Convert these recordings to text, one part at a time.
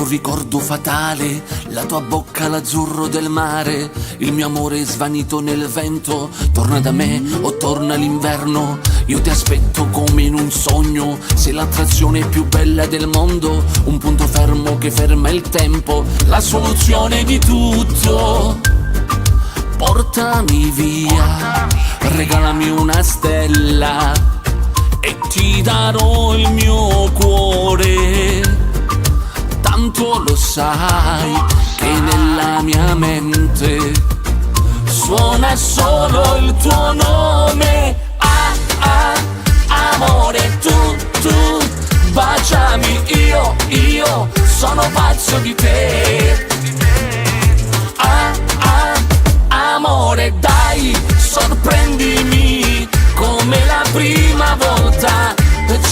un ricordo fatale, la tua bocca l'azzurro del mare, il mio amore svanito nel vento. Torna da me o torna l'inverno, io ti aspetto come in un sogno. Sei l'attrazione più bella del mondo, un punto fermo che ferma il tempo, la soluzione di tutto. Portami via, regalami una stella e ti darò il mio cuore. Tanto lo sai che nella mia mente suona solo il tuo nome. Ah, ah, amore, tu, baciami, io sono pazzo di te. Ah, ah, amore, dai, sorprendimi come la prima volta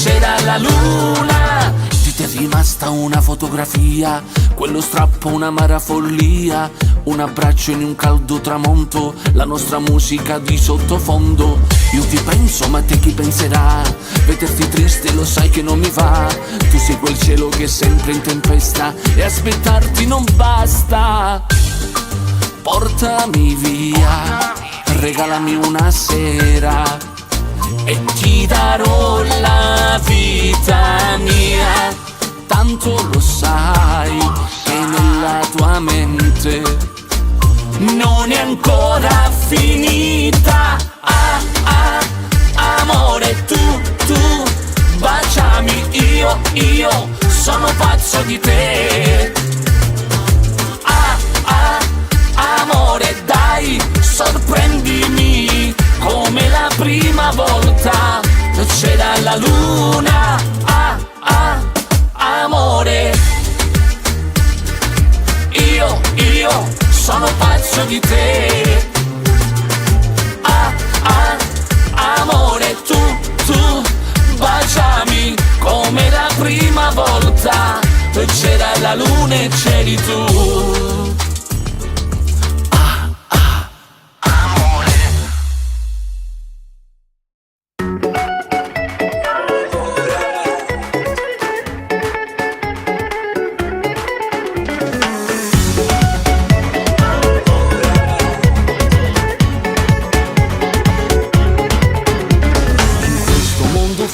c'era la luna. Di te è rimasta una fotografia, quello strappo un'amara follia, un abbraccio in un caldo tramonto, la nostra musica di sottofondo. Io ti penso, ma te chi penserà? Vederti triste lo sai che non mi va. Tu sei quel cielo che è sempre in tempesta e aspettarti non basta. Portami via, regalami una sera e ti darò la vita mia. Tanto lo sai che nella tua mente non è ancora finita. Ah, ah, amore, tu, baciami, io sono pazzo di te. Ah, ah, amore, dai, sorprendimi come la prima volta c'era la luna. Ah, ah, amore, io sono pazzo di te. Ah, ah, amore, tu, baciami come la prima volta c'era la luna e c'eri tu.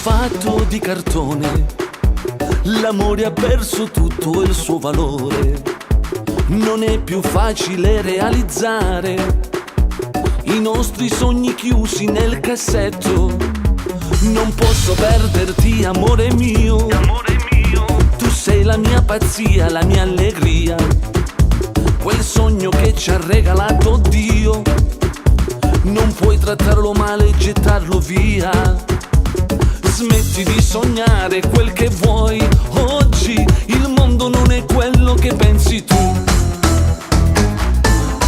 Fatto di cartone, l'amore ha perso tutto il suo valore. Non è più facile realizzare i nostri sogni chiusi nel cassetto. Non posso perderti, amore mio. Tu sei la mia pazzia, la mia allegria, quel sogno che ci ha regalato Dio. Non puoi trattarlo male e gettarlo via. Smetti di sognare quel che vuoi. Oggi il mondo non è quello che pensi tu.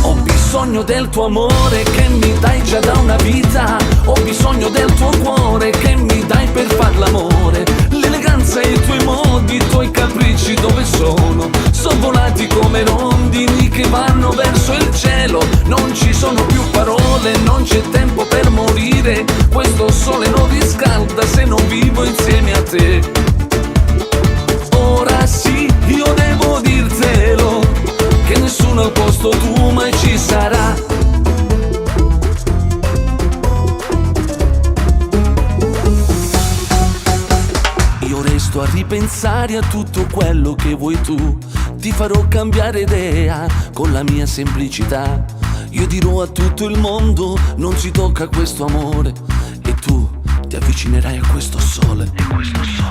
Ho bisogno del tuo amore che mi dai già da una vita. Ho bisogno del tuo cuore che mi dai per far l'amore. L'eleganza e i tuoi modi, i tuoi capricci dove sono? Sono volati come rondini che vanno verso il cielo. Non ci sono più parole, non c'è tempo per morire. Questo sole non riscalda se non vivo insieme a te. Ora sì, io devo dirtelo, che nessuno al posto tuo mai ci sarà. Io resto a ripensare a tutto quello che vuoi tu. Ti farò cambiare idea con la mia semplicità. Io dirò a tutto il mondo, non si tocca questo amore. E tu ti avvicinerai a questo sole.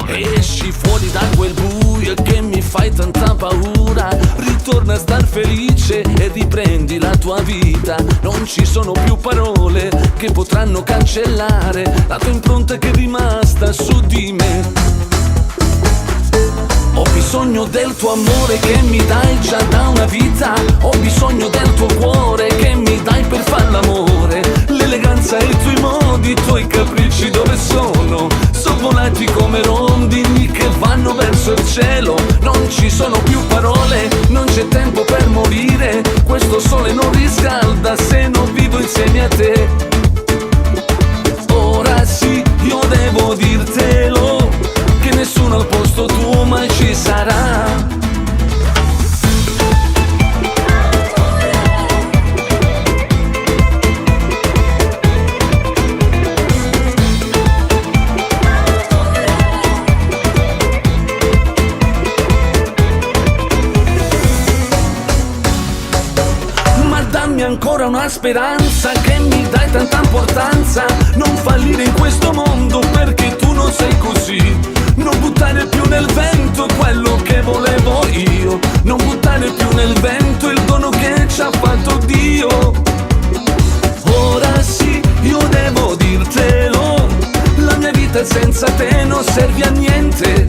Esci fuori da quel buio che mi fai tanta paura. Ritorna a star felice e riprendi la tua vita. Non ci sono più parole che potranno cancellare la tua impronta che è rimasta su di me. Ho bisogno del tuo amore che mi dai già da una vita. Ho bisogno del tuo cuore che mi dai per far l'amore. L'eleganza e i tuoi modi, i tuoi capricci dove sono? Sono volati come rondini che vanno verso il cielo. Non ci sono più parole, non c'è tempo per morire. Questo sole non riscalda se non vivo insieme a te. Ora sì, io devo dirtelo, che nessuno al posto tuo mai ci sarà. ancora una speranza, che mi dai tanta importanza. Non fallire in questo mondo perché tu non sei così. Non buttare più nel vento quello che volevo io. Non buttare più nel vento il dono che ci ha fatto Dio. Ora sì, io devo dirtelo, la mia vita senza te non serve a niente.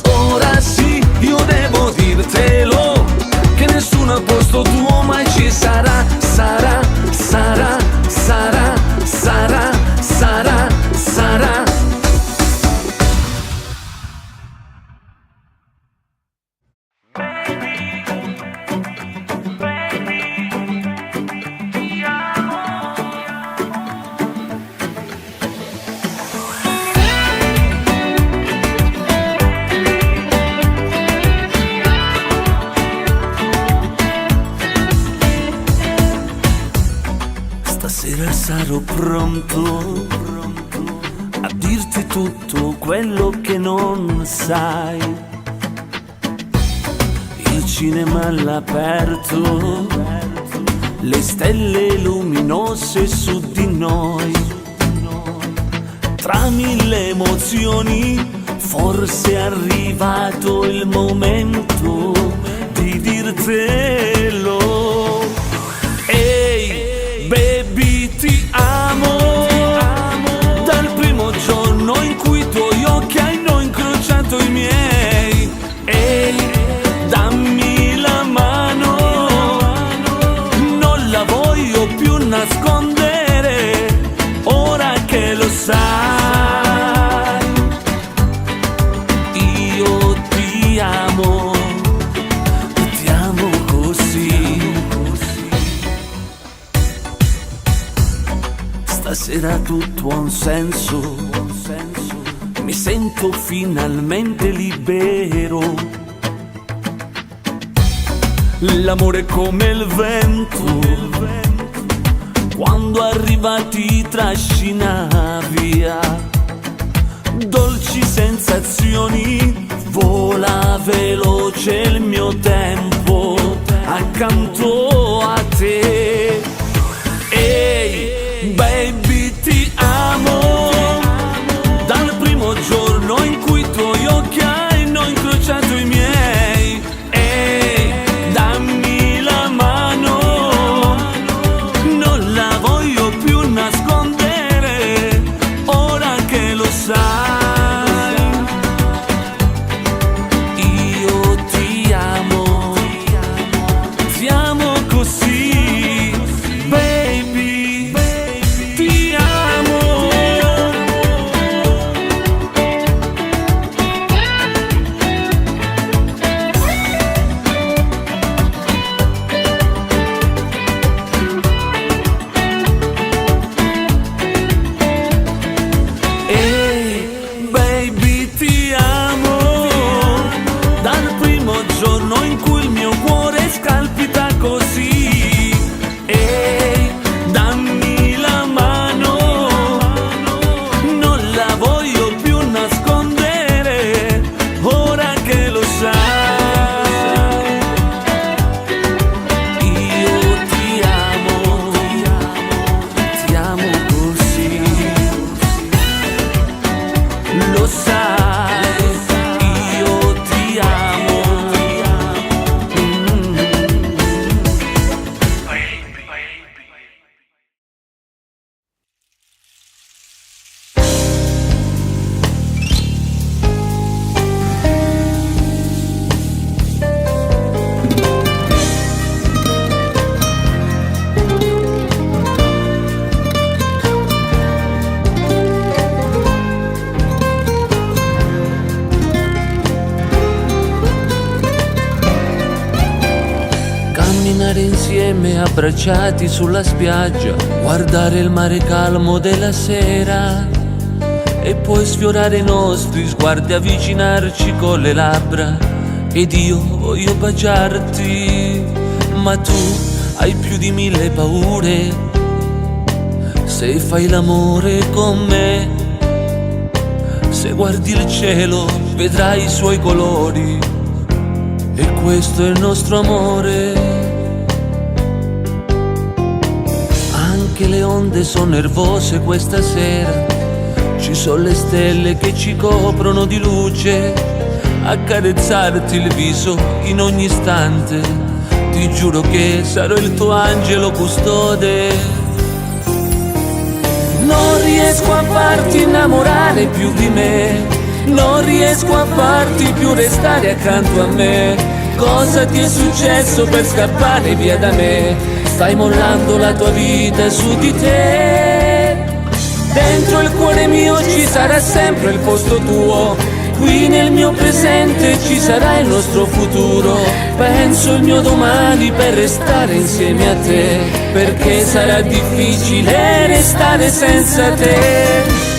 Ora sì, io devo dirtelo, che nessuno al posto tuo mai ci sarà. Sarà, sarà, sarà, sarà, sarà, sarà. Stasera sarò pronto a dirti tutto quello che non sai. Il cinema all'aperto, le stelle luminose su di noi. Tra mille emozioni, forse è arrivato il momento di dirtelo. Ehi, baby, ti amo. Dal primo giorno in cui i tuoi occhi hanno incrociato i miei. Ehi, dammi la mano, non la voglio più nascondere, ora che lo sai. Io ti amo così. Stasera tutto ha un senso, mi sento finalmente libero. L'amore è come il vento, quando arriva ti trascina via. Dolci sensazioni, vola veloce il mio tempo accanto a te. Ehi, baby, ti amo. Dal primo giorno in cui i tuoi occhi hanno incrociato i miei. Ehi, dammi la mano, non la voglio più nascondere, ora che lo sai. Io ti amo così, baby, ti amo. Ehi, baby, ti amo. Dal primo giorno in cui il mio cuore scalpita così. Ehi, dammi la mano, non la voglio più nascondere, ora che lo sai. Io ti amo così, lo sai. Io ti amo. Camminare insieme abbracciati sulla spiaggia, guardare il mare calmo della sera e poi sfiorare i nostri sguardi, avvicinarci con le labbra. Ed io voglio baciarti, ma tu hai più di 1000 paure. Se fai l'amore con me, se guardi il cielo vedrai i suoi colori, e questo è il nostro amore. onde sono nervose questa sera. Ci sono le stelle che ci coprono di luce, accarezzarti il viso in ogni istante. Ti giuro che sarò il tuo angelo custode. Non riesco a farti innamorare più di me, non riesco a farti più restare accanto a me. Cosa ti è successo per scappare via da me? Stai mollando la tua vita su di te. Dentro il cuore mio ci sarà sempre il posto tuo, qui nel mio presente ci sarà il nostro futuro. Penso il mio domani per restare insieme a te, perché sarà difficile restare senza te.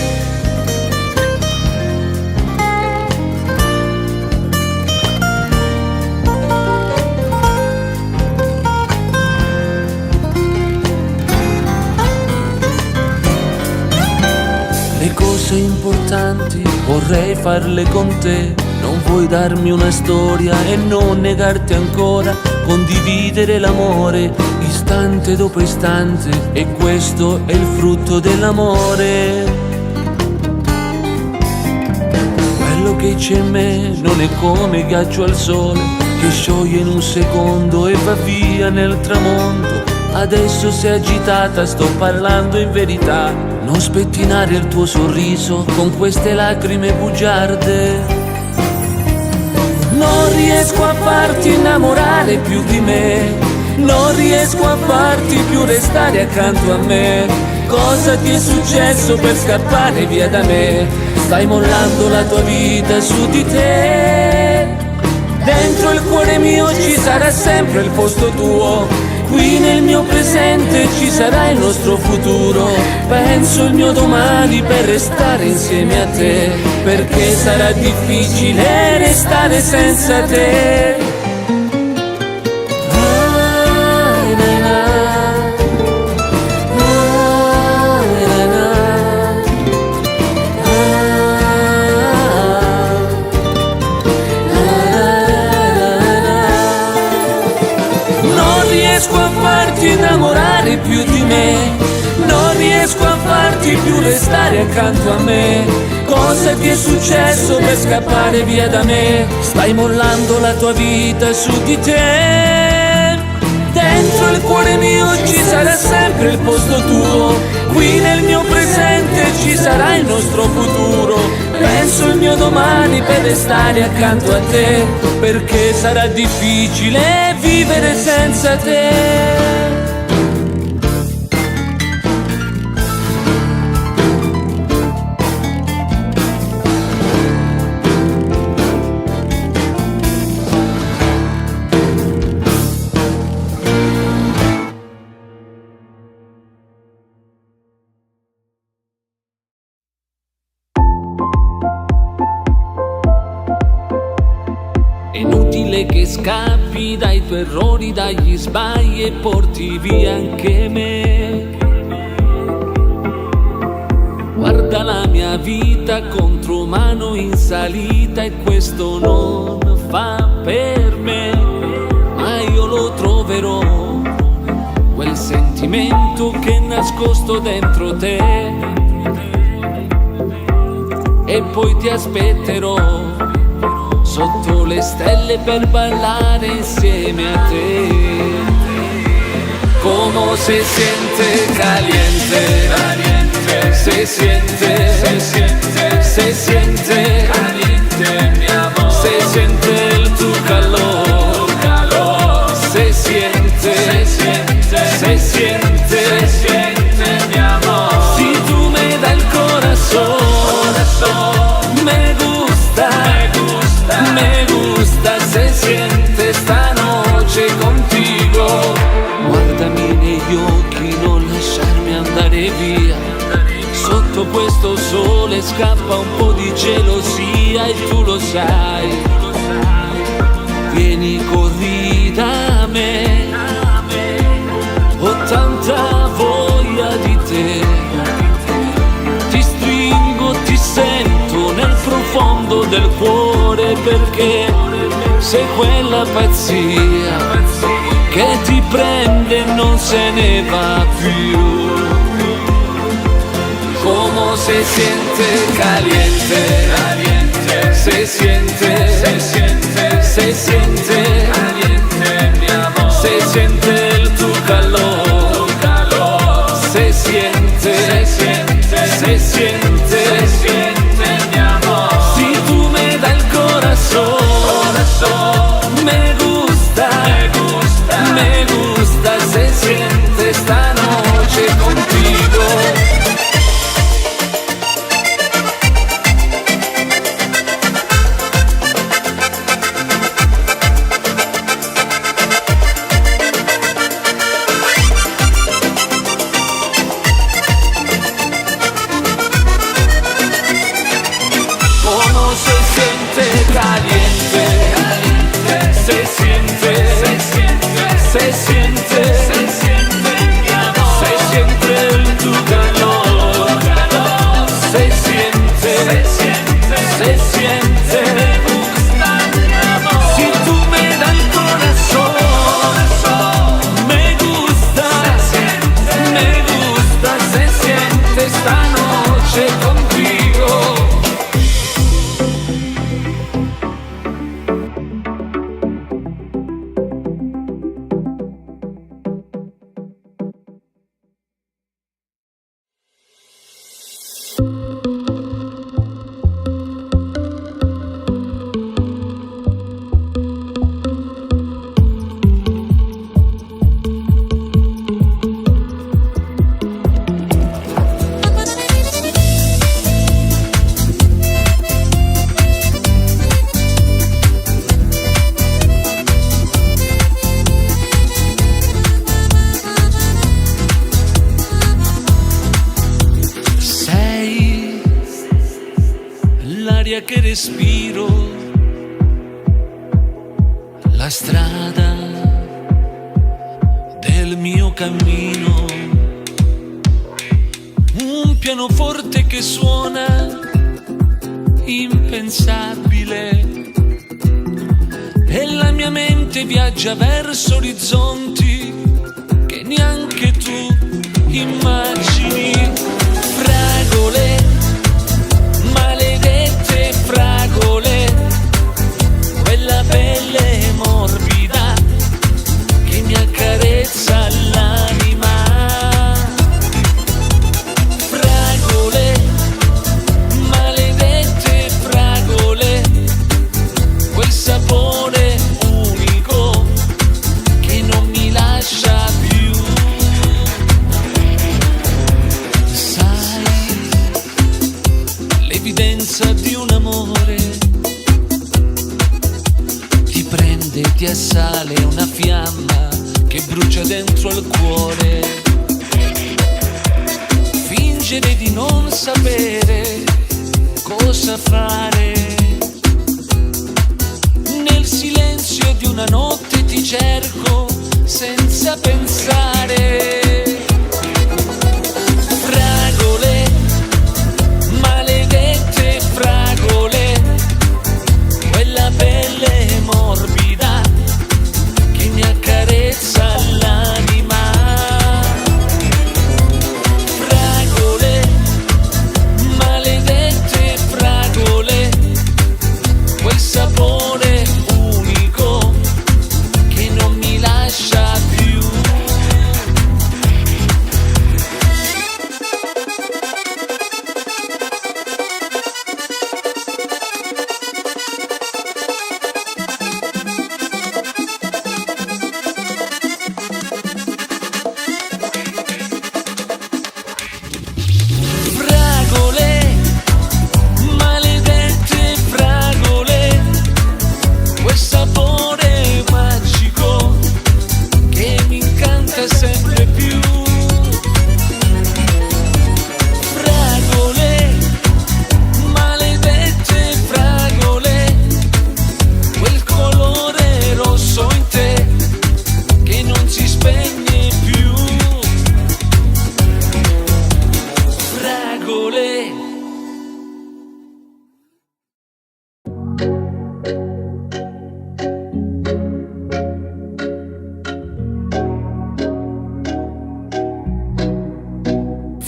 Le cose importanti vorrei farle con te. Non vuoi darmi una storia e non negarti ancora, condividere l'amore istante dopo istante, e questo è il frutto dell'amore. Quello che c'è in me non è come ghiaccio al sole, che scioglie in un secondo e va via nel tramonto. Adesso sei agitata, sto parlando in verità. Non spettinare il tuo sorriso con queste lacrime bugiarde. Non riesco a farti innamorare più di me, non riesco a farti più restare accanto a me. Cosa ti è successo per scappare via da me? Stai mollando la tua vita su di te. Dentro il cuore mio ci sarà sempre il posto tuo, qui nel mio presente ci sarà il nostro futuro. Penso il mio domani per restare insieme a te, perché sarà difficile restare senza te. Non riesco a farti innamorare più di me, non riesco a farti più restare accanto a me. Cosa ti è successo per scappare via da me? Stai mollando la tua vita su di te. Dentro il cuore mio ci sarà sempre il posto tuo, qui nel mio presente ci sarà il nostro futuro. Penso il mio domani per restare accanto a te, perché sarà difficile vivere senza te. È inutile che scappi dai tuoi errori, dagli sbagli e porti via anche me. Guarda la mia vita contro mano in salita e questo non fa per me, ma io lo troverò, quel sentimento che è nascosto dentro te, e poi ti aspetterò sotto le stelle per ballare insieme a te. Como se siente caliente, caliente, se siente, se siente, se siente caliente, mi amor, se siente el tu calor, calor, se siente, se siente, se siente, se siente mi amor. Si tú me das el corazón, me gusta, me gusta, se siente esta noche contigo. Guardami negli occhi, non lasciarmi andare via. Sotto questo sole scappa un po' di gelosia e tu lo sai. Vieni, corri da me, ho tanta voglia di te. Ti stringo, ti sento nel profondo del cuore, perché sei quella pazzia che ti prende e non se ne va più. Como se siente caliente, caliente, se siente, se siente, se siente caliente, mi amor, se siente el tu calor, se siente, se siente, se siente, se siente, mi amor. Si tú me das el corazón, me gusta, me gusta, me gusta, se siente esta noche contigo. Se siente, mi amor, se siente el tu calor, se siente, se siente, se siente, me gusta, mi amor. Si tú me das el corazón, me gusta, se siente esta noche contigo. L'aria che respiro, la strada del mio cammino, un pianoforte che suona impensabile e la mia mente viaggia verso orizzonti che neanche tu immagini. Fragole, maledette fragole, quella pelle morbida che mi accarezza l'anima. Fragole, maledette fragole, quel sapore unico che non mi lascia più. Sai, l'evidenza di un amore ti prende, ti assale una fiamma che brucia dentro il cuore. Fingere di non sapere cosa fare, nel silenzio di una notte ti cerco senza pensare. Fragole, maledette fragole, quella pelle morbida che mi accarezza l'anima. Fragole, maledette fragole, quel sapore unico che non mi lascia più.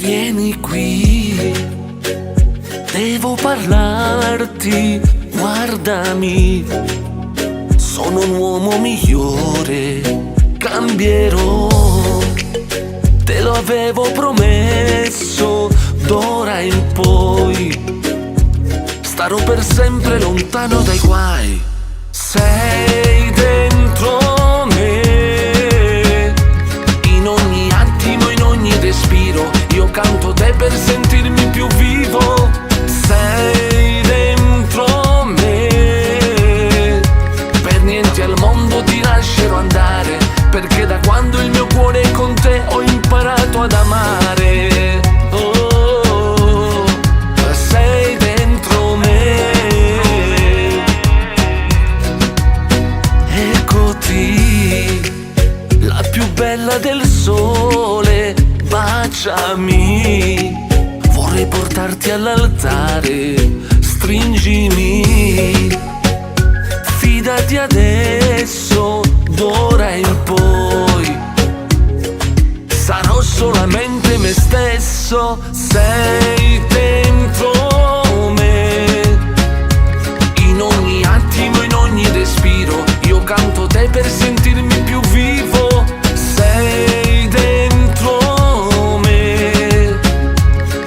Vieni qui, devo parlarti, guardami, sono un uomo migliore, cambierò, te lo avevo promesso, d'ora in poi starò per sempre lontano dai guai. Sei dentro me, in ogni attimo, in ogni respiro, io canto te per sentirmi più vivo. Sei dentro me, per niente al mondo ti lascerò andare, perché da quando il mio cuore è con te ho imparato ad amare. Oh, sei dentro me, eccoti, la più bella del sole, baciami, vorrei portarti all'altare, stringimi, fidati adesso, d'ora in poi sarò solamente me stesso. Sei dentro me, in ogni attimo, in ogni respiro, io canto te per sentirmi più vivo. Sei dentro me,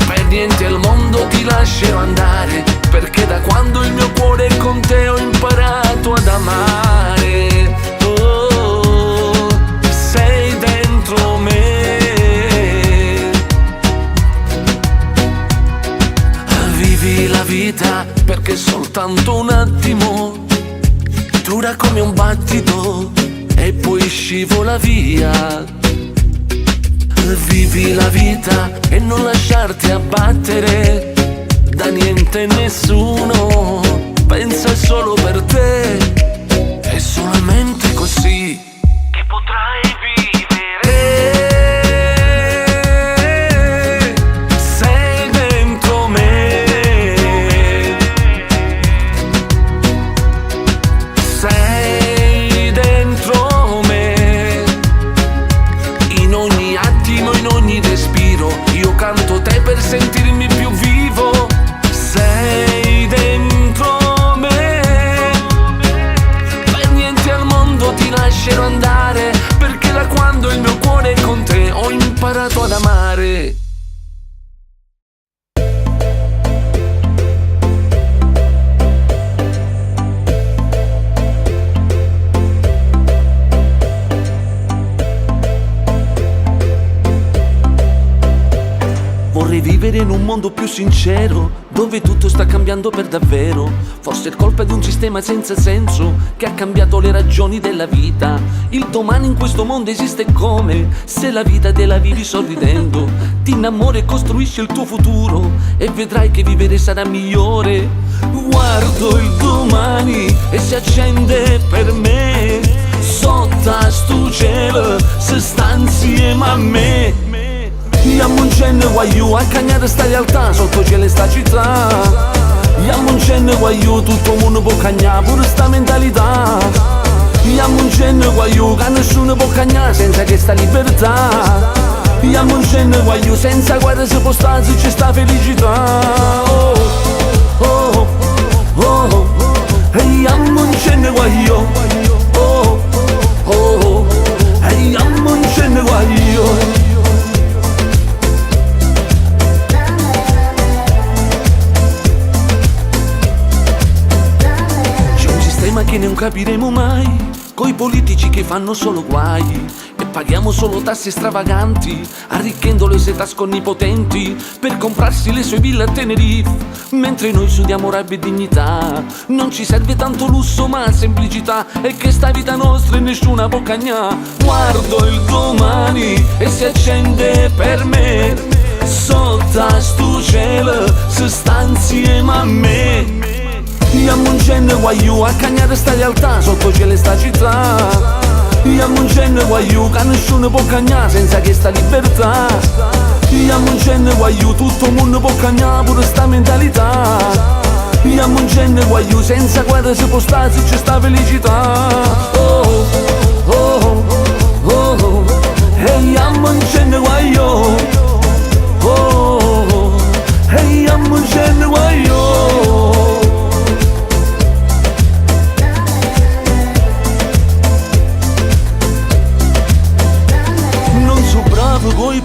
per niente al mondo ti lascerò andare, perché da quando il mio cuore è con te ho imparato ad amare. Oh, sei dentro me, vivi la vita perché soltanto un attimo dura come un battito e poi scivola via. Vivi la vita e non lasciarti abbattere da niente e nessuno, pensa solo per te, è solamente così che potrai vivere. Sei dentro me, sei dentro me, in ogni attimo, in ogni respiro, io canto te per sentirmi più vivo. Sei dentro me, per niente al mondo ti lascerò andare, perché da quando il mio cuore è con te ho imparato ad amare. Vorrei vivere in un mondo più sincero, dove tutto sta cambiando per davvero. Forse è colpa di un sistema senza senso che ha cambiato le ragioni della vita. Il domani in questo mondo esiste come se la vita te la vivi sorridendo. Ti innamori e costruisci il tuo futuro e vedrai che vivere sarà migliore. Guardo il domani e si accende per me, sotto sto cielo si sta insieme a me. Iamo un cenno guagliù a cagnare sta realtà, sotto cielo e sta città. Iamo un cenno guagliù, tutto il mondo può cagnare, pure sta mentalità. Iamo un cenno guagliù, che nessuno può cagnare senza questa libertà. Iamo un cenno guagliù, senza guerra si può stare se c'è sta felicità. Oh, oh, oh, oh. E iamo un cenno guagliù, oh, oh, oh. E iamo un cenno guagliù. Ma che non capiremo mai, coi politici che fanno solo guai e paghiamo solo tasse stravaganti, arricchendo le sue tasche onnipotenti per comprarsi le sue ville a Tenerife, mentre noi sudiamo rabbia e dignità. Non ci serve tanto lusso ma semplicità, e che sta vita nostra e nessuna può cagnà. Guardo il domani e si accende per me, sotto sto cielo si sta insieme a me. Iamo un cenno guagliù a cagnare sta realtà, sotto cielo e sta città. Iamo un cenno guagliù, che nessuno può cagnare senza questa libertà. Iamo un cenno guagliù, tutto il mondo può cagnare, pure sta mentalità. Iamo un cenno guagliù, senza guerra si può stare se c'è sta felicità. Oh, oh, oh, oh. E iamo un cenno guagliù, oh.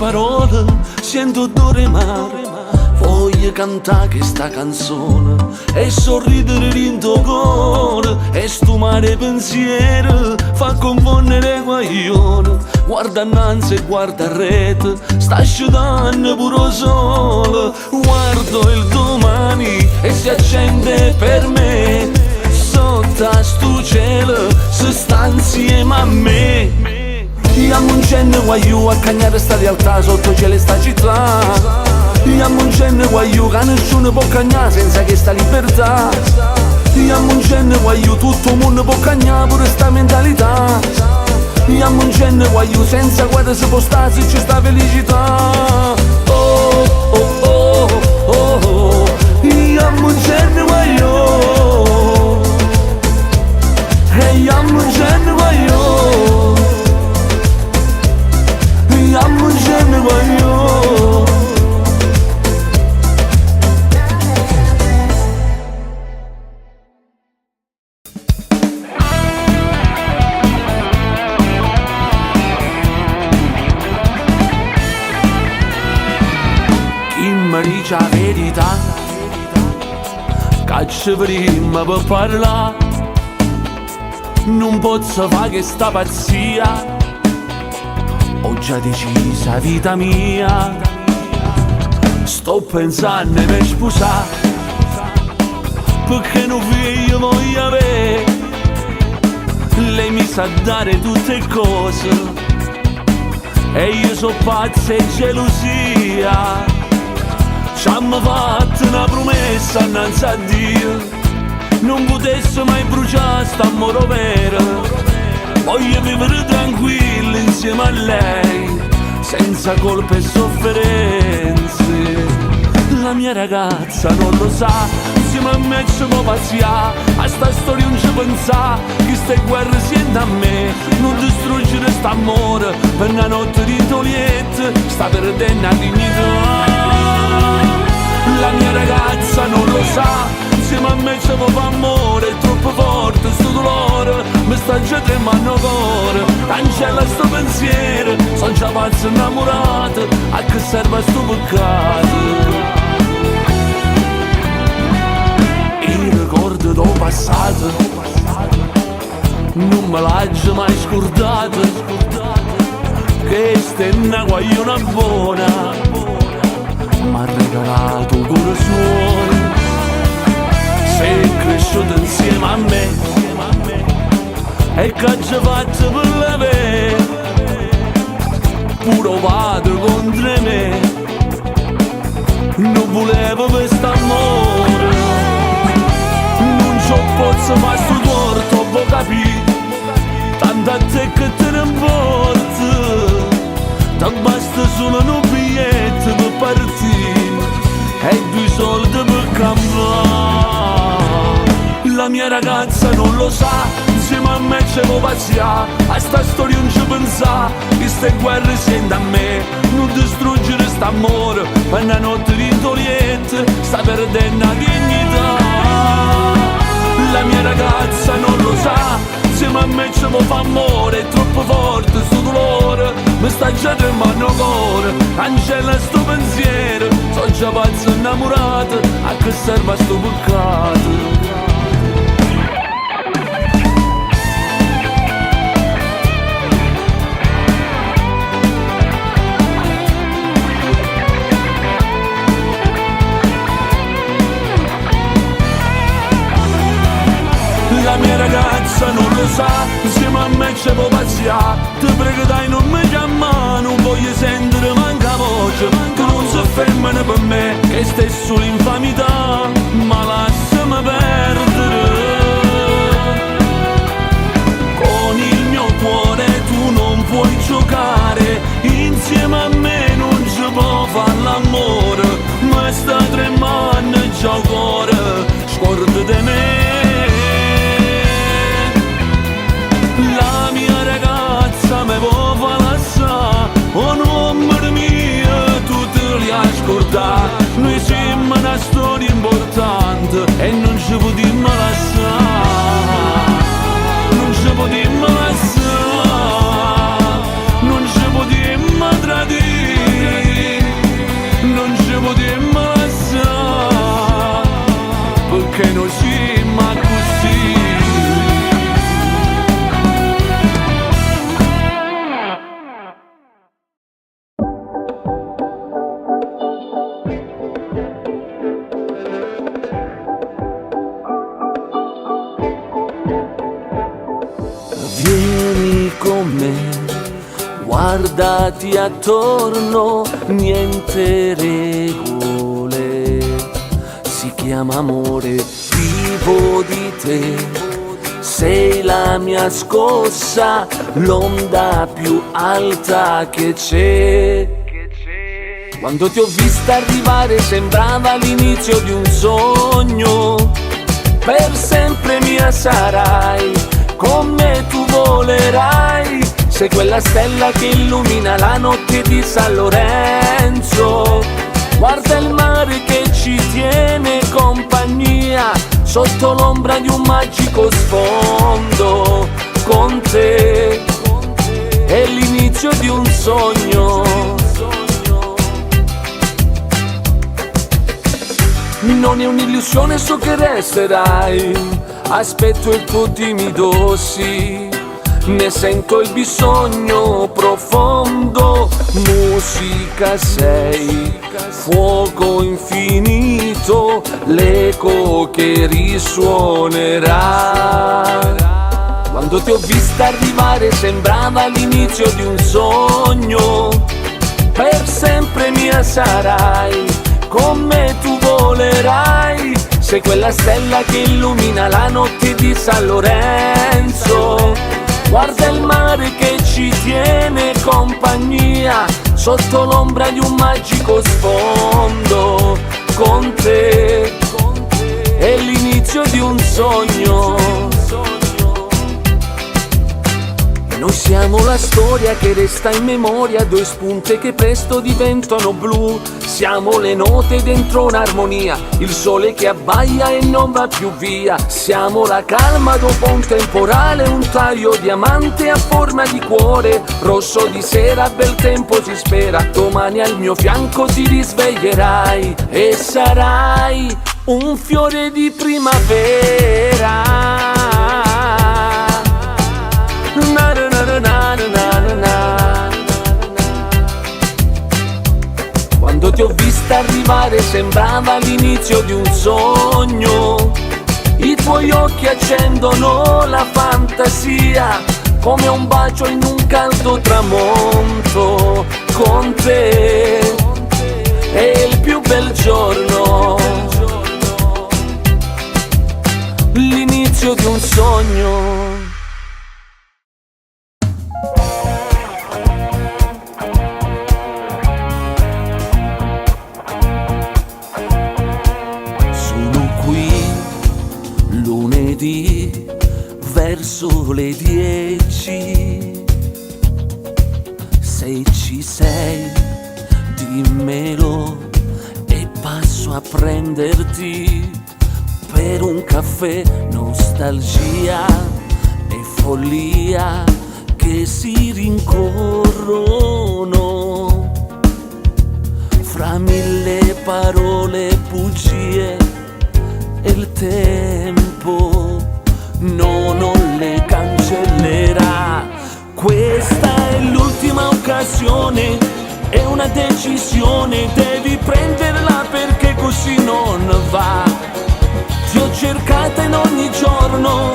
parole, sento odore mare. Voglio cantare questa canzone e sorridere dentro cuore, e sto mare pensiero fa confondere guaglione. Guarda innanzi e guarda a rete, sta asciugando pure il sole. Guardo il domani e si accende per me, sotto a sto cielo si sta insieme a me. Iamo un cenno guagliù a cagnare sta realtà sotto cielo sta città. Iamo un cenno guagliù che nessuno può cagnare senza questa libertà. Iamo un cenno guagliù tutto il mondo può cagnare pure sta mentalità. Iamo un cenno guagliù senza guerra si può stare se ci sta felicità. Oh oh oh oh oh. Iamo un cenno guagliù. Iamo un cenno guagliù. Iamo un cenno guagliù. Dice la verità, caccia prima per parlare, non posso fare questa pazzia, ho già deciso la vita mia, sto pensando per sposare, perché non figlio voglio avere, lei mi sa dare tutte cose, e io so pazza e gelosia. Ci hanno fatto una promessa innanzi a Dio, non potesse mai bruciare st'amore vero. Voglio vivere tranquillo insieme a lei, senza colpe e sofferenze. La mia ragazza non lo sa, insieme a me ci può paziare, a sta storia non ci pensa, che ste guerre siente a me. Non distruggere st'amore per una notte di Toliette, sta perdendo la dignità. La mia ragazza non lo sa, insieme a me ci può fare amore, è troppo forte sto dolore, mi sta già tremando cuore, cancella sto pensiero, sono già pazzo innamorato, a che serve sto peccato? Il ricordo del passato, non me l'hai mai scordato, che è una guagliona buona, m'ha regalato il cuore suo, sei cresciuto insieme a me, e che ci faccio per la me, pure padre contro me, non volevo quest'amore, non ci posso fare sto torto, può capire, tanto a te che te ne importa. Ti basta solo un biglietto per partire e 2 soldi per cambiare. La mia ragazza non lo sa, insieme a me ci può paziare, a sta storia non ci pensa, che ste guerre siente a me. Non distruggere st'amore per una notte di Toliette, sta perdendo la dignità. La mia ragazza non lo sa, insieme a me ci può fare amore, è troppo forte sto dolore, mi sta già tremando cuore, cancella sto pensiero, sono già pazzo innamorato, a che serve sto peccato? La mia ragazza non lo sa, insieme a me ci può paziare, ti prego dai non mi chiamare, non voglio sentire manca voce, che non si fermano per me, che stai sull'infamità, ma lasciami perdere. Con il mio cuore tu non puoi giocare, insieme a me non ci può fare l'amore, ma sta tremando già il cuore, scorda di me. La mia ragazza me può far lasciare, oh nome mio, tu te li hai scordato. Noi siamo una storia importante e non ci potremmo lasciare, non ci potremmo lasciare, non ci potremmo tradire. guardati attorno, niente regole, si chiama amore, vivo di te, sei la mia scossa, l'onda più alta che c'è. Quando ti ho vista arrivare sembrava l'inizio di un sogno, per sempre mia sarai, con me tu volerai, sei quella stella che illumina la notte di San Lorenzo. Guarda il mare che ci tiene compagnia, sotto l'ombra di un magico sfondo, con te è l'inizio di un sogno. Non è un'illusione, so che resterai, aspetto il tuo timido sì, ne sento il bisogno profondo. Musica sei, fuoco infinito, l'eco che risuonerà. Quando ti ho vista arrivare sembrava l'inizio di un sogno, per sempre mia sarai, con me tu volerai, sei quella stella che illumina la notte di San Lorenzo. Guarda il mare che ci tiene compagnia, sotto l'ombra di un magico sfondo, con te è l'inizio di un sogno. Noi siamo la storia che resta in memoria, due spunte che presto diventano blu. Siamo le note dentro un'armonia, il sole che abbaia e non va più via. Siamo la calma dopo un temporale, un taglio diamante a forma di cuore, rosso di sera, bel tempo si spera. Domani al mio fianco ti risveglierai e sarai un fiore di primavera. Quando ti ho vista arrivare sembrava l'inizio di un sogno, i tuoi occhi accendono la fantasia, come un bacio in un caldo tramonto, con te è il più bel giorno, l'inizio di un sogno. Verso le 10, se ci sei dimmelo e passo a prenderti per un caffè. Nostalgia e follia che si rincorrono fra mille parole, bugie e il tempo non le cancellerà. Questa è l'ultima occasione, è una decisione, devi prenderla perché così non va. Ti ho cercata in ogni giorno,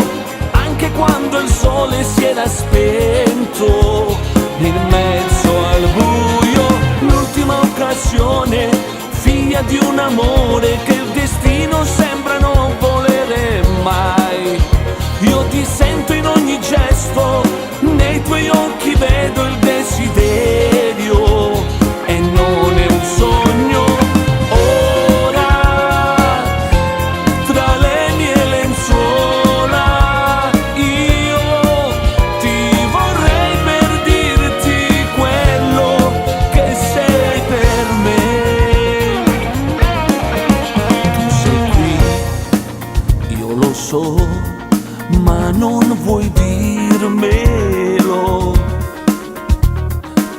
anche quando il sole si era spento, in mezzo al buio. L'ultima occasione, figlia di un amore che il destino sembra non volere mai. Io ti sento in ogni gesto, nei tuoi occhi vedo il desiderio e non è un sogno. Ora, tra le mie lenzuola, io ti vorrei per dirti quello che sei per me. Tu sei qui, io lo so, ma non vuoi dirmelo.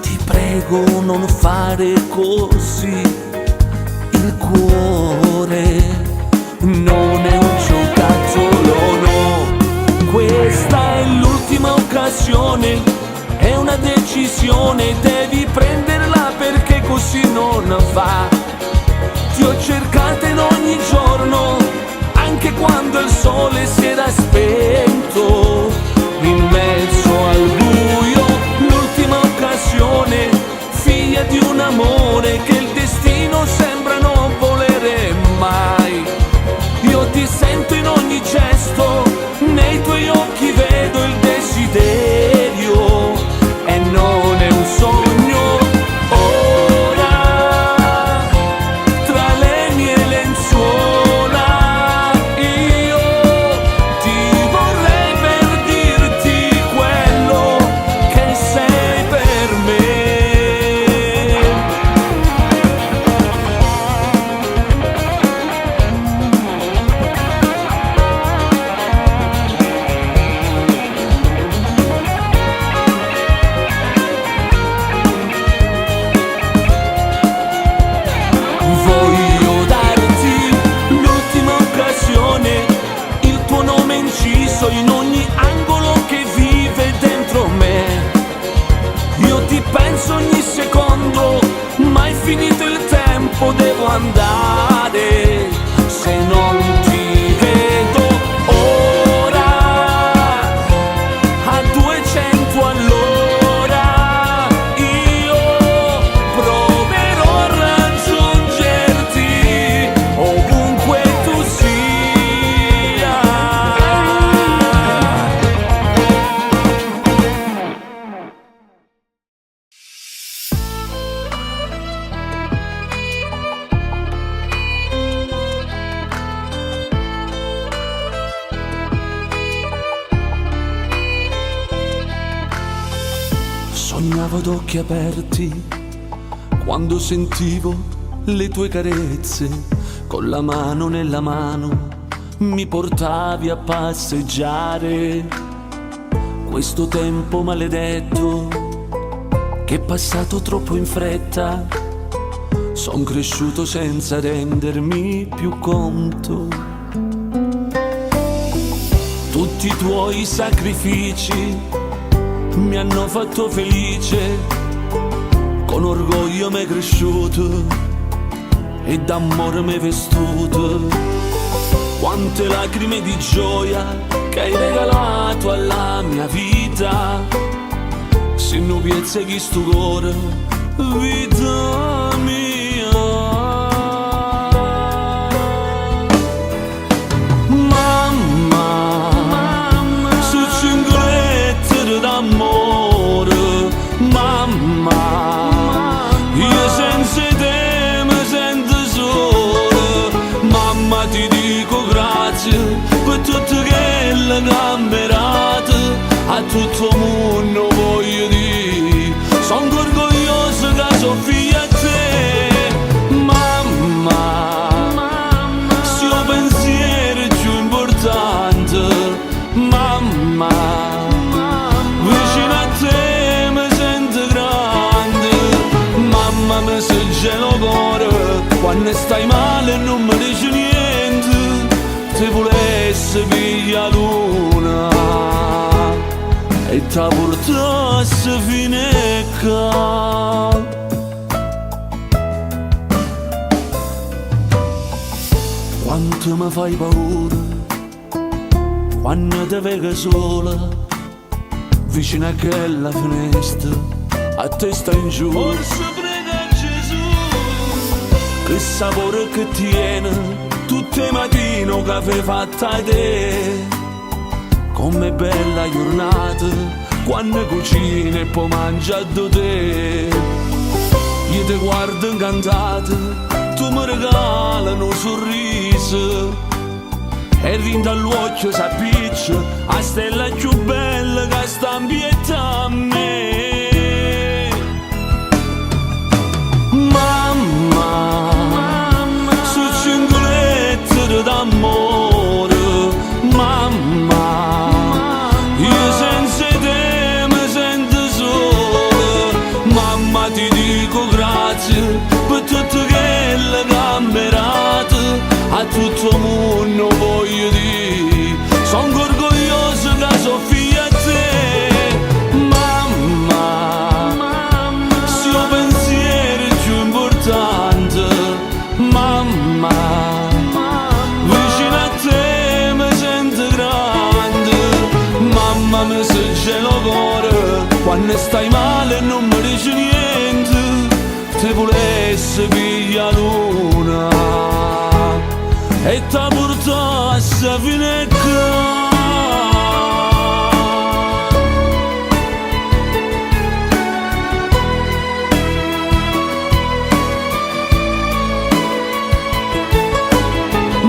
Ti prego non fare così, il cuore non è un giocattolo, no. Questa è l'ultima occasione, è una decisione, devi prenderla perché così non va. Ti ho cercata in ogni giorno, anche quando il sole si era spento, in mezzo al buio. L'ultima occasione storia di un amore che il destino sembra non volere mai. Io ti sento in ogni gesto, nei tuoi occhi vedo il desiderio e non è un sogno. Ora, tra le mie lenzuola, io ti vorrei per dirti quello che sei per me. Voglio darti l'ultima occasione, il tuo nome inciso in ogni angolo che vive dentro me. Io ti penso ogni secondo, ma è finito il tempo, devo andare se non ti vedo. Ora a 200 all'ora io proverò a raggiungerti ovunque tu sia. Sognavo ad occhi aperti quando sentivo le tue carezze, con la mano nella mano mi portavi a passeggiare. Questo tempo maledetto che è passato troppo in fretta, son cresciuto senza rendermi più conto. Tutti i tuoi sacrifici mi hanno fatto felice, con orgoglio m'hai cresciuto e d'amore m'hai vestuto. Quante lacrime di gioia che hai regalato alla mia vita, se nubiezze chi stu cuore, vita mia. Mamma, su 5 lettere d'amore, mamma, io senza te mi sento solo. Mamma, ti dico grazie per tutto quello che cambiato, a tutto il mondo voglio dire, sono orgoglioso che sono figlio a te. Mamma, se il pensiero è più importante, mamma, vicino a te mi sento grande. Mamma, mi si gela il cuore quando stai male e non mi dici niente. Se volessi piglia luna e ti portassi fino a qua. Quanto mi fai paura quando ti vedo sola, vicino a quella finestra, a testa in giù. Forse prega Gesù che sapore che tiene tutte le mattine un caffè fatta a te. Come bella giornata quando cucini e poi mangia da te. Io ti guardo incantato, tu mi regali un sorriso e rindo all'occhio s'appiccia a stella più bella che sta in pietà a me. Mamma, su 5 lettere d'amore, mamma, io senza te mi sento solo. Mamma, ti dico grazie per tutto quello che cambiato, a tutto il mondo voglio dire, sono orgoglioso che sono figlio a te. Mamma, se il pensiero è più importante, mamma, vicino a te mi sento grande. Mamma, mi si gela il cuore quando stai male e non mi dici niente. te volesse piglia luna e ti portasse fino a qua.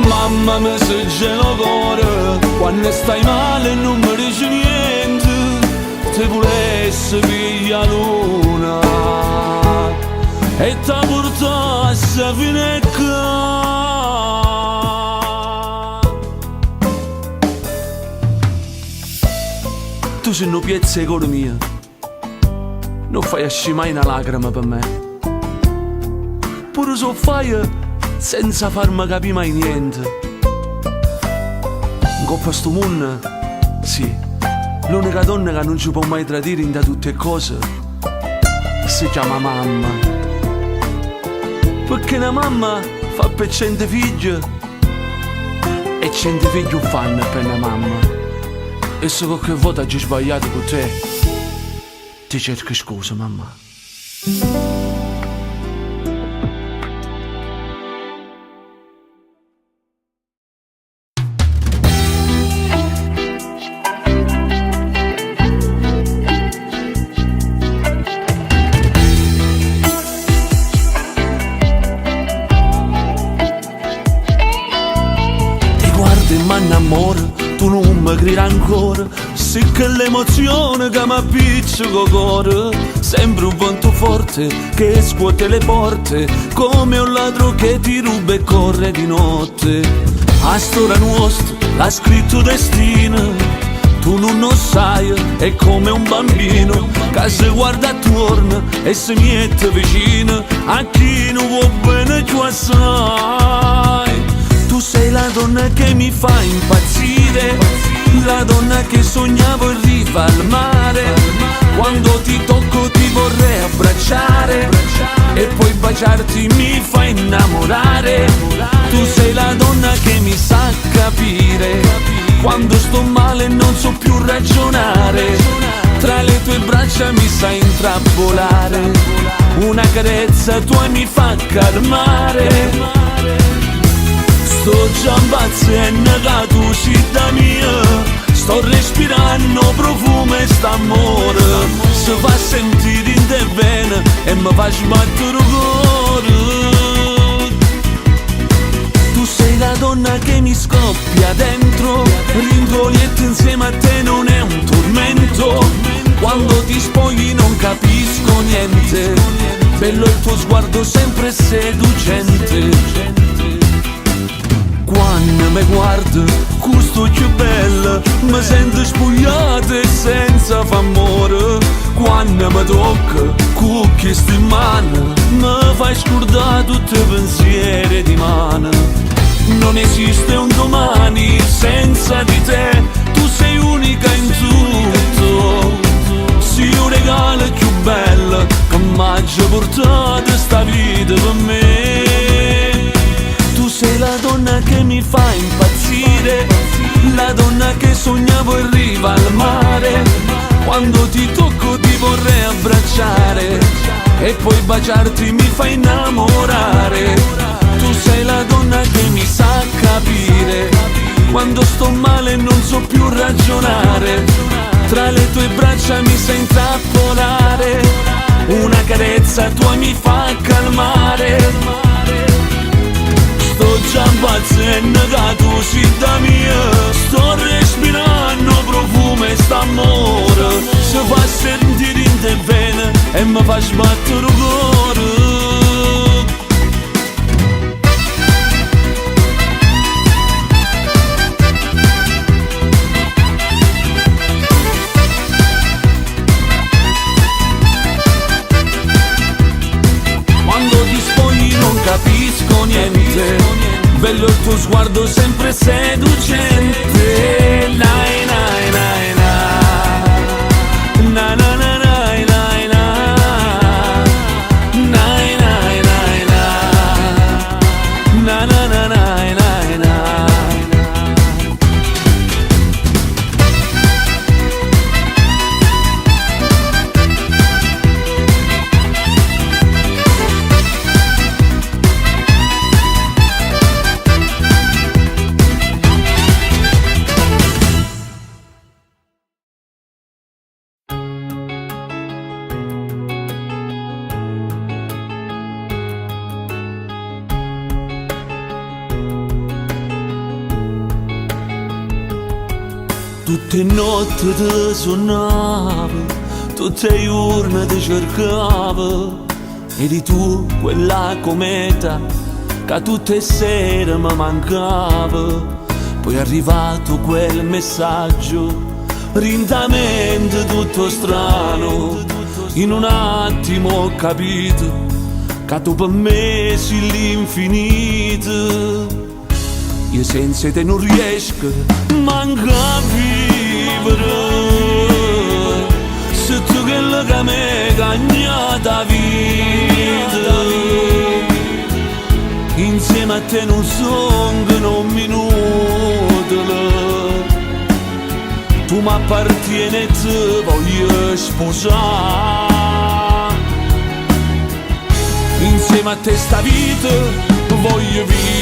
Mamma mi se gelo cuore quando stai male e non mi dici niente, te volesse piglia luna e ti portasse fino a qua. Tu sei una piezza di cuore mia, non fai asci mai una lacrima per me, pure se fai senza farmi capire mai niente. In coppa sto mondo, sì, l'unica donna che non ci può mai tradire in da tutte cose si chiama mamma. Perché una mamma fa per 100 figli e 100 figli fanno per una mamma. E se qualche volta hai sbagliato con te, ti cerco scusa, mamma. M'annamoro, tu non mi grida ancora, sì che l'emozione che mi appiccica il cuore, sembra un vento forte che scuote le porte, come un ladro che ti ruba e corre di notte. A storia nostra l'ha scritto destino, tu non lo sai, è come un bambino che si guarda attorno e si mette vicino a chi non vuol bene più assai. Tu sei la donna che mi fa impazzire, la donna che sognavo in riva al mare. Quando ti tocco ti vorrei abbracciare e poi baciarti mi fa innamorare. Tu sei la donna che mi sa capire, quando sto male non so più ragionare. Tra le tue braccia mi sa intrappolare, una carezza tua mi fa calmare. Sto già impazzendo che tu sei da mia, sto respirando profumo e st'amore, si fa sentire in te bene e mi fa sbattere il cuore. Tu sei la donna che mi scoppia dentro, ringoglietto insieme a te non è un tormento. Quando ti spogli non capisco niente, bello il tuo sguardo sempre seducente. Quando mi guardo, questo più bello, mi sento spogliato e senza famore. Quando mi tocca, con queste mani, mi fai scordare tutti i pensieri di mano. Non esiste un domani senza di te, tu sei unica in tutto. Sei un regalo più bello che mi hai portato sta vita per me. Tu sei la donna che mi fa impazzire, la donna che sognavo in riva al mare. Quando ti tocco ti vorrei abbracciare e poi baciarti mi fa innamorare. Tu sei la donna che mi sa capire, quando sto male non so più ragionare. Tra le tue braccia mi sa intrappolare, una carezza tua mi fa calmare. Sto già impazzendo che tu sei da mia, sto respirando profumo e st'amore, si fa sentire in te bene e mi fa sbattere il cuore. Capisco niente, bello il tuo sguardo sempre seducente. Nai nai nai na, na na na nai nai na, nai nai nai na, na na na nai nai na. Tutte notti ti suonavo, tutte le giorni ti cercavo. Eri tu quella cometa che tutte le sere mi mancava. Poi è arrivato quel messaggio, lentamente tutto strano. In un attimo ho capito che tu per me sei l'infinito. Io senza te non riesco manco a vivere. Se tu quello che mi hai cagnata vita, insieme a te non sono un minuto. Tu mi appartieni e ti voglio sposare. Insieme a te sta vita voglio vivere.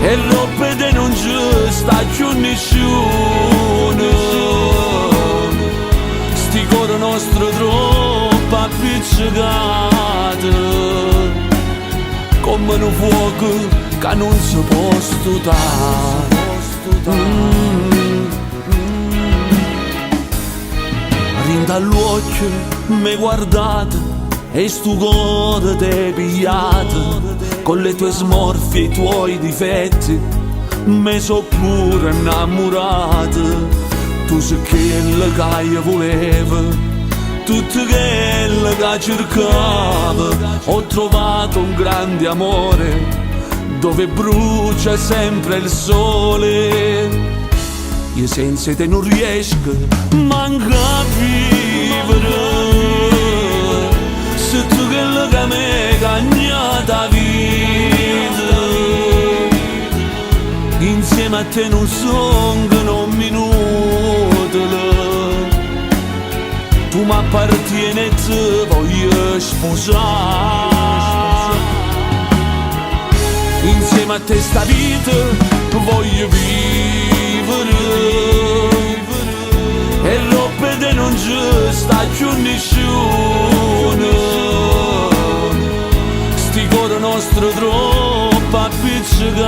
E roba te non ci sta più nessuno. Sti cuore nostro troppo appiccicato, come un fuoco che non si può stutare. Rinda all'occhio mi guardate e stu cuore t'è pigliato. Con le tue smorfie e i tuoi difetti me so pure innamorato. Tu sei quello che io volevo, tutto quello che cercavo. Ho trovato un grande amore dove brucia sempre il sole. Io senza te non riesco manco a vivere. Se tu quello che mi hai cagnata vita, insieme a te non sono un minuto. Tu mi appartieni e ti voglio sposare. Insieme a te sta vita voglio vivere. E roba te non ci sta più nessuno. Sti cuore nostro troppo appiccicato,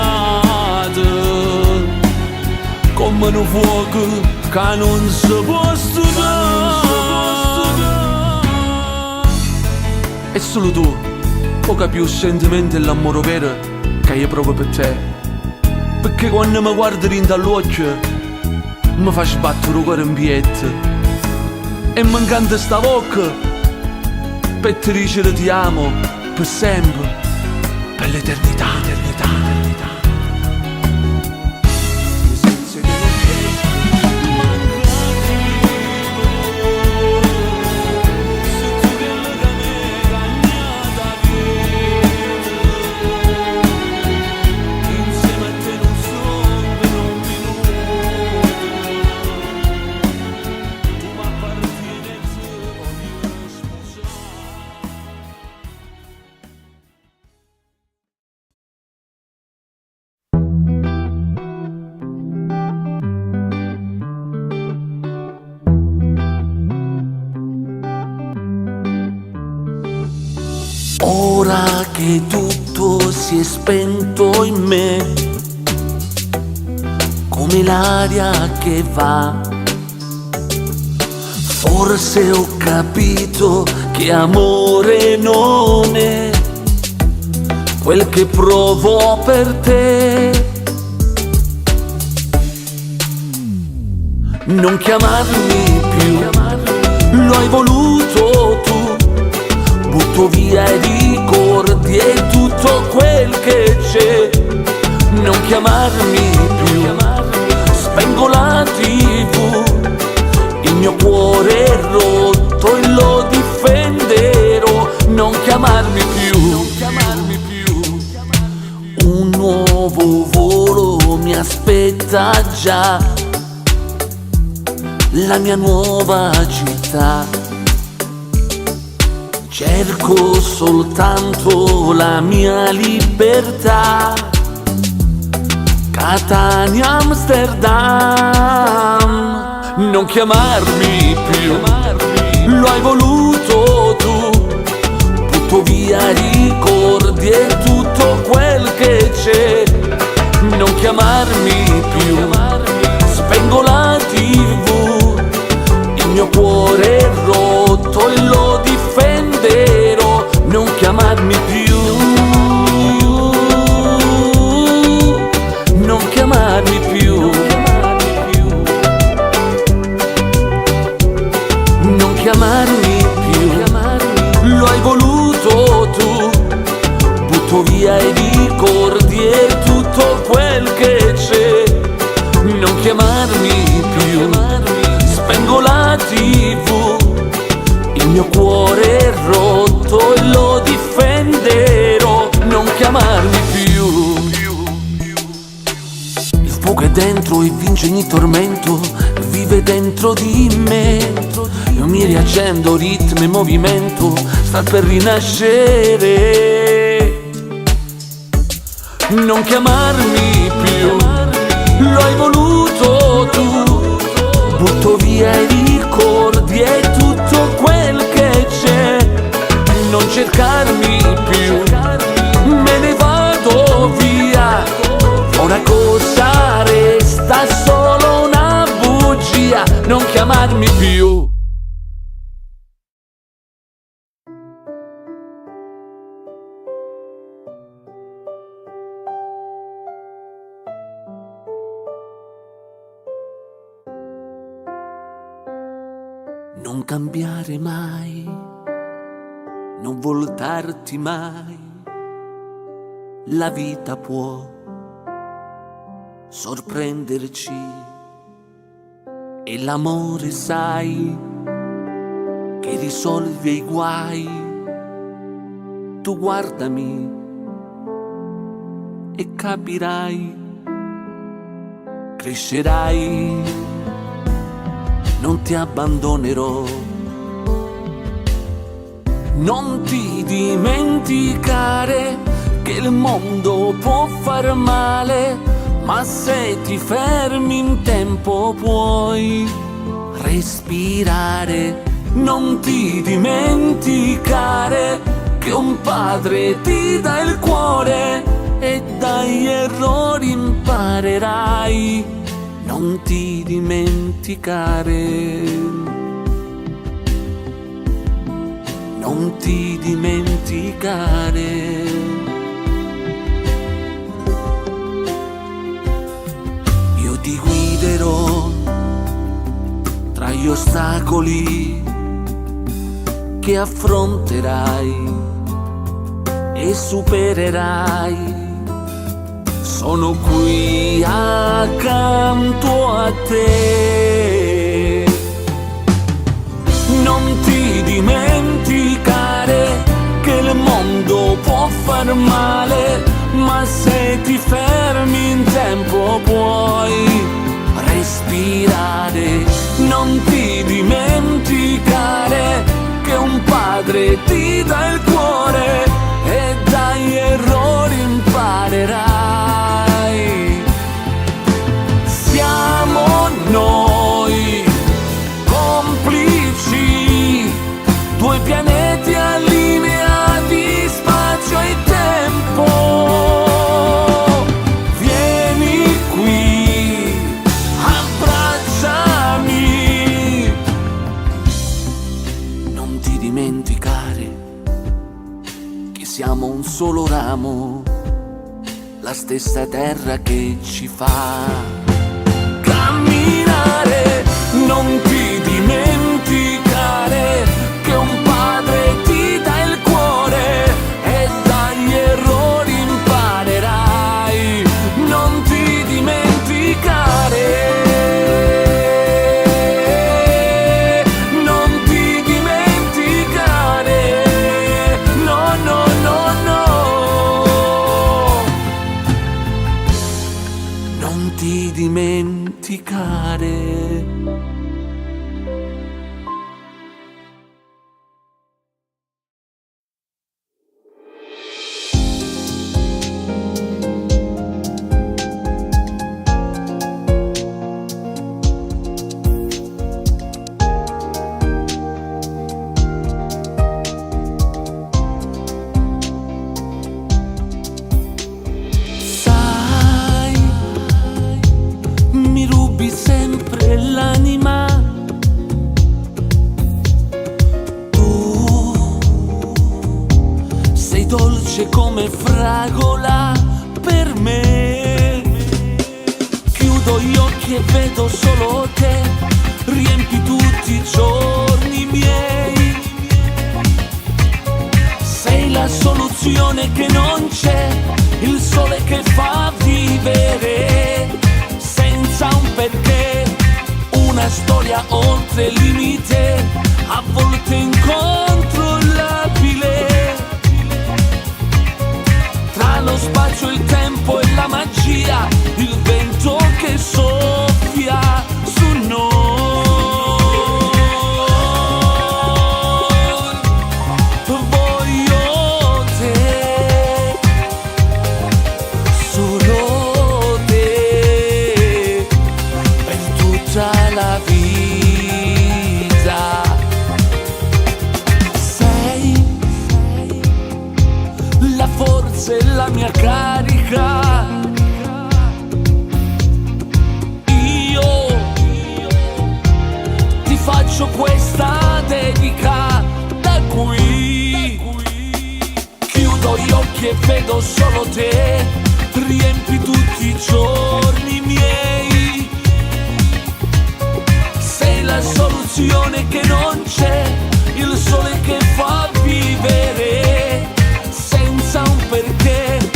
come un fuoco che non si può stupare. E solo tu puoi capire il sentimento e l'amore vero che io provo per te. Perché quando mi guardi in dall'occhio mi fa sbattere il cuore in piedi. E mi incanta sta bocca per ti dicere ti amo per sempre, per l'eternità. Ora che tutto si è spento in me, come l'aria che va, forse ho capito che amore non è quel che provo per te. Non chiamarmi più, lo hai voluto tu. Butto via i ricordi e tutto quel che c'è. Non chiamarmi più, spengo la TV. Il mio cuore è rotto e lo difenderò. Non chiamarmi più. Un nuovo volo mi aspetta già, la mia nuova città. Cerco soltanto la mia libertà. Catania, Amsterdam. Non chiamarmi più, lo hai voluto tu. Butto via ricordi e tutto quel che c'è. Non chiamarmi più, butto via i ricordi e tutto quel che c'è. Non chiamarmi più, spengo la TV, il mio cuore è rotto e lo difenderò. Non chiamarmi più. Il fuoco è dentro e vince ogni tormento, vive dentro di me. Io mi riaccendo, ritmo e movimento, sta per rinascere. Non chiamarmi più, lo hai voluto tu. Butto via i ricordi e tutto quel che c'è. Non cercarmi più, me ne vado via. Ora cosa resta? Solo una bugia. Non chiamarmi più. Non cambiare mai, non voltarti mai. La vita può sorprenderci e l'amore sai che risolve i guai. Tu guardami e capirai, crescerai. Non ti abbandonerò. Non ti dimenticare che il mondo può far male, ma se ti fermi in tempo puoi respirare. Non ti dimenticare che un padre ti dà il cuore e dagli errori imparerai. Non ti dimenticare, non ti dimenticare. Io ti guiderò tra gli ostacoli che affronterai e supererai. Sono qui accanto a te. Non ti dimenticare che il mondo può far male, ma se ti fermi in tempo puoi respirare. Non ti dimenticare che un padre ti dà il cuore e dagli errori imparerai. Siamo noi complici, due pianeti allineati, spazio e tempo. Vieni qui, abbracciami. Non ti dimenticare che siamo un solo ramo, la stessa terra che ci fa camminare. Non ti dimenticare che un padre ti dà il cuore e dagli errori imparerai. Non ti dimenticare, non ti dimenticare, no, no, no, no. Non ti dimenticare. Sempre l'anima, tu sei dolce come fragola per me. Chiudo gli occhi e vedo solo te, riempi tutti i giorni miei. Sei la la soluzione che non c'è, il sole che fa vivere senza un perché, una storia oltre il limite, a volte incontrollabile. Tra lo spazio, il tempo e la magia, il vento che soffia su noi. Voglio te, solo te, per tutta la vita. Sei la forza e la mia carica. Io ti faccio questa dedica. Da qui chiudo gli occhi e vedo solo te, riempi tutti i giorni miei. Sei la soluzione che non c'è, il sole che fa vivere senza un perché,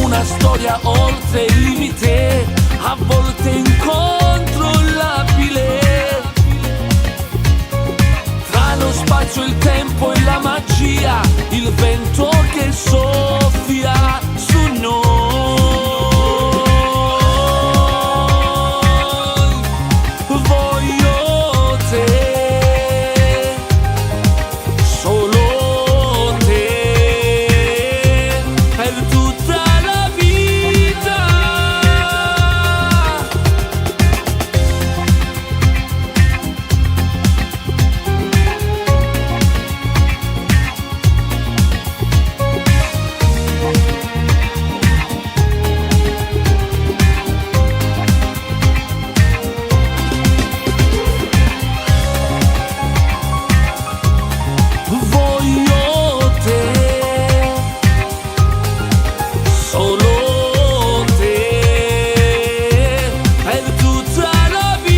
una storia oltre il limite, a volte incontrollabile. Tra lo spazio, il tempo e la magia, il vento che soffia su noi. Voglio te, solo te, per tutta la vita. Voglio te, solo te, per tutta la vita.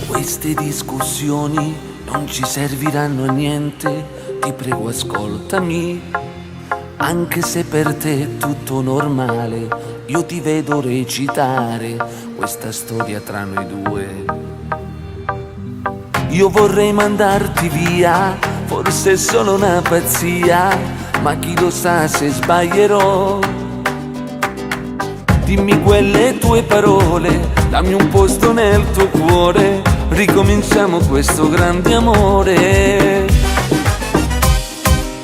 Queste discussioni non ci serviranno a niente, ti prego ascoltami. Anche se per te è tutto normale, io ti vedo recitare questa storia tra noi due. Io vorrei mandarti via, forse è solo una pazzia, ma chi lo sa se sbaglierò. Dimmi quelle tue parole, dammi un posto nel tuo cuore, ricominciamo questo grande amore.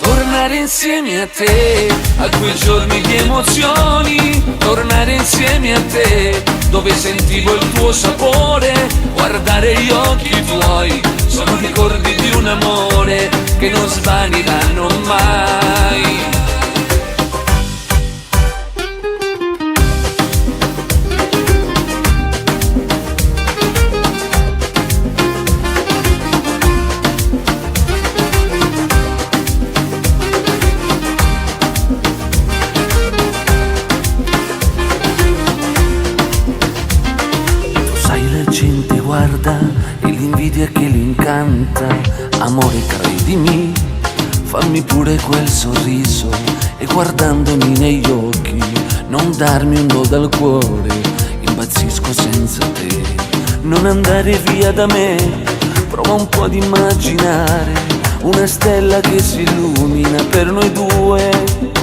Tornare insieme a te, a quei giorni di emozioni, tornare insieme a te, dove sentivo il tuo sapore, guardare gli occhi tuoi, sono ricordi di un amore che non svaniranno mai. Guarda, e l'invidia che l'incanta, amore credimi, fammi pure quel sorriso e guardandomi negli occhi, non darmi un no dal cuore, impazzisco senza te. Non andare via da me, prova un po' ad immaginare una stella che si illumina per noi due.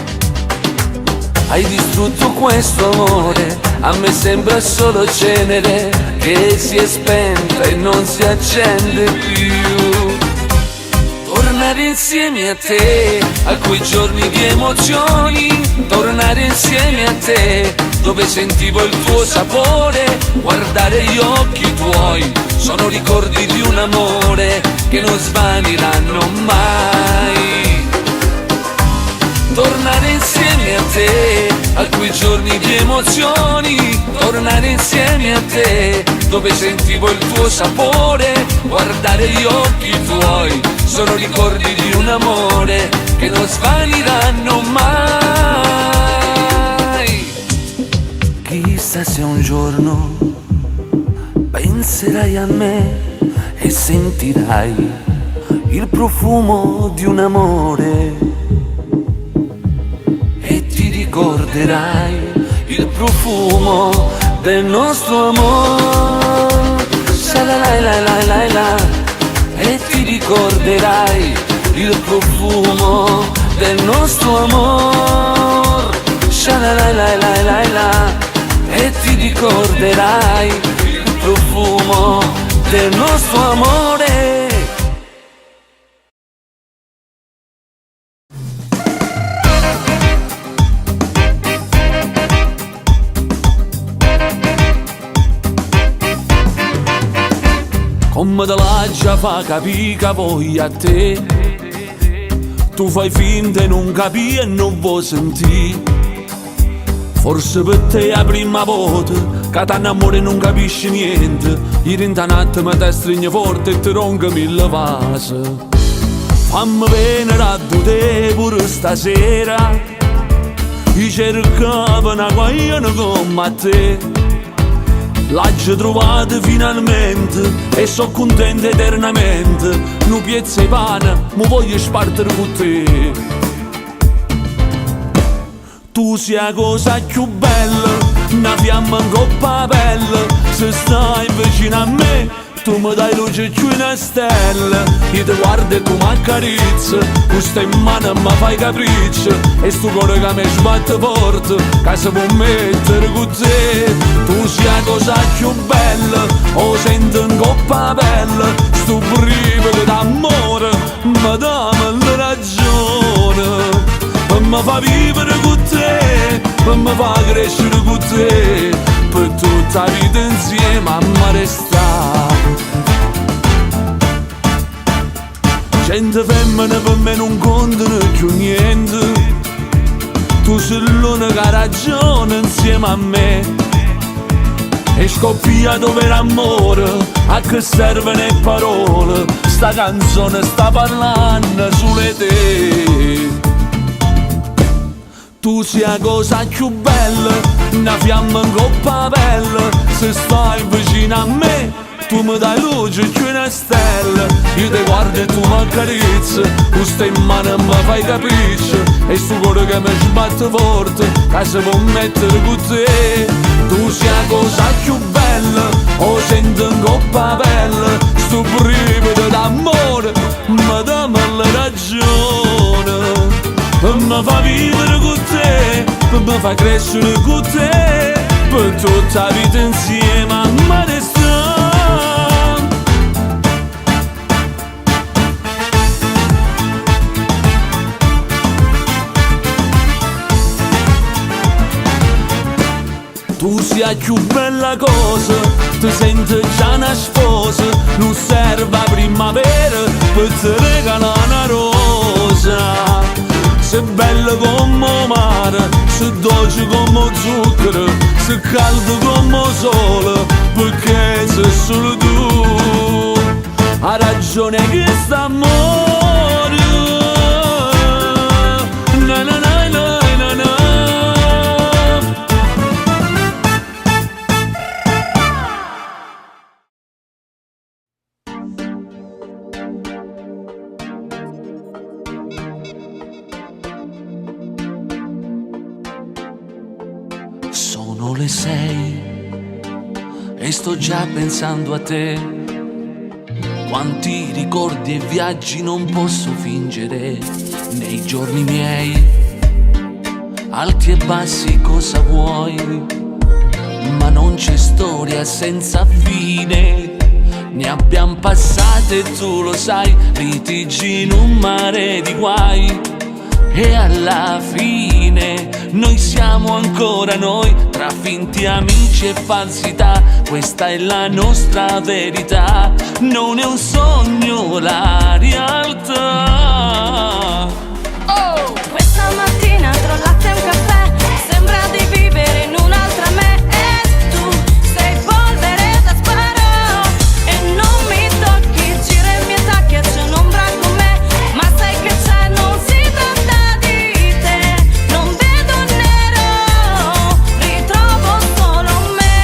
Hai distrutto questo amore, a me sembra solo cenere che si è spenta e non si accende più. Tornare insieme a te, a quei giorni di emozioni, tornare insieme a te, dove sentivo il tuo sapore, guardare gli occhi tuoi, sono ricordi di un amore che non svaniranno mai. Tornare insieme a te, a quei giorni di emozioni, tornare insieme a te, dove sentivo il tuo sapore, guardare gli occhi tuoi, sono ricordi di un amore che non svaniranno mai. Chissà se un giorno penserai a me e sentirai il profumo di un amore e ti ricorderai il profumo del nostro amore. Sha-la-la-la-la-la-la. E ti ricorderai il profumo del nostro amore. Sha-la-la-la-la-la. E ti ricorderai il profumo del nostro amore. Come te la già fa capì che voglio a te, tu fai finta e non capì e non vuoi sentire. Forse per te è la prima volta che t'annamori e non capisci niente. Ieri in un attimo ti stringe forte e ti ronca mille vasi. Fammi venire a te pure stasera, io cercavo una guagliona come a te. L'ho trovata finalmente e sono contenta eternamente. Nu piezza di pane mi voglio spartere con te. Tu sei la cosa più bella, una fiamma in coppa a pelle. Se stai vicino a me tu mi dai luce più una stella. Io ti guardo e tu mi accarezzi, tu stai in mano e mi fai capriccio. E sto cuore che mi sbatte forte, che si può mettere con te. Tu sei la cosa più bella, o sento in coppa a pelle. Sto brivido d'amore, mi dammi la ragione. Per mi fa vivere con te, per mi fa crescere con te, per tutta la vita insieme a me restare. Cento femmine per me non contano più niente, tu sei l'unica ragione insieme a me. E scoppiato per amore, a che servono le parole, sta canzone sta parlando sulle te. Tu sei la cosa più bella, una fiamma in coppa a pelle. Se stai vicino a me tu mi dai luce più una stella. Io ti guardo e tu mi accarezzi, tu stai in mano e mi fai capriccio. E sto cuore che mi sbatte forte, che si può mettere con te. Tu sei la cosa più bella, o sento in coppa a pelle. Sto brivido d'amore, mi dammi la ragione. Per mi fa vivere con te, per mi fa crescere con te, per tutta la vita insieme a me restare. Tu sei la più bella cosa, ti senti già una sposa. Non serve la primavera per ti regalare una rosa. Sei bella come il mare, sei dolce come il zucchero, sei caldo come il sole, perché sei solo tu. Ha ragione che sta amore. Na na na na na na. Sono le 6 e sto già pensando a te. Quanti ricordi e viaggi non posso fingere nei giorni miei. Alti e bassi cosa vuoi, ma non c'è storia senza fine. Ne abbiamo passate, tu lo sai, litigi in un mare di guai. E alla fine noi siamo ancora noi, tra finti amici e falsità, questa è la nostra verità, non è un sogno la realtà. Oh! Questa mattina tra un latte e un caffè sembra di vivere in un'altra me. E tu sei polvere da sparo e non mi tocchi, gira i miei tacchi e c'è un'ombra con me. Ma sai che c'è, non si tratta di te, non vedo nero, ritrovo solo me.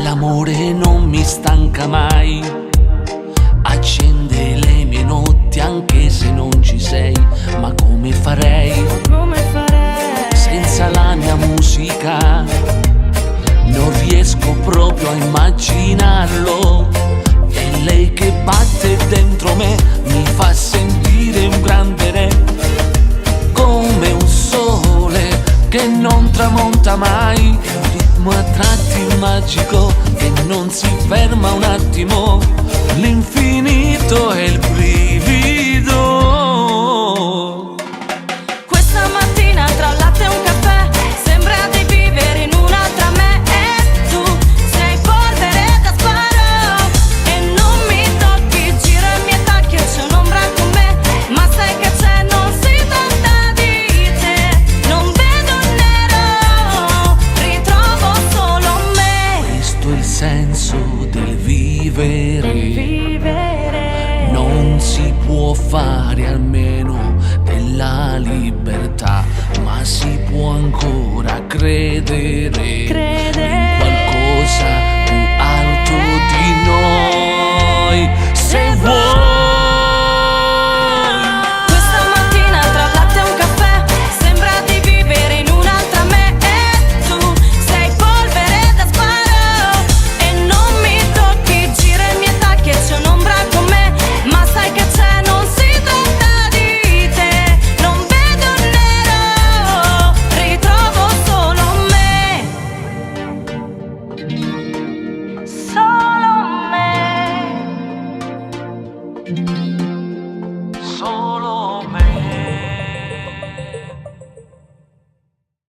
L'amore non mi stanca mai, accende le mie notti anche se non ci sei. Ma come farei senza la mia musica? Non riesco proprio a immaginarlo. È lei che batte dentro me, mi fa sentire un grande re, come un sole che non tramonta mai, ritmo a tratti magico che non si ferma un attimo, l'infinito è il brivido. Questa mattina tra un latte e un caffè sembra di vivere in un'altra me. E tu sei polvere da sparo e non mi tocchi, gira i miei tacchi e c'è un'ombra con me. Ma sai che c'è, non si tratta di te, non vedo nero, ritrovo solo me. Questo è il senso del vivere, non si può fare a meno della libertà, ma si può ancora credere in qualcosa più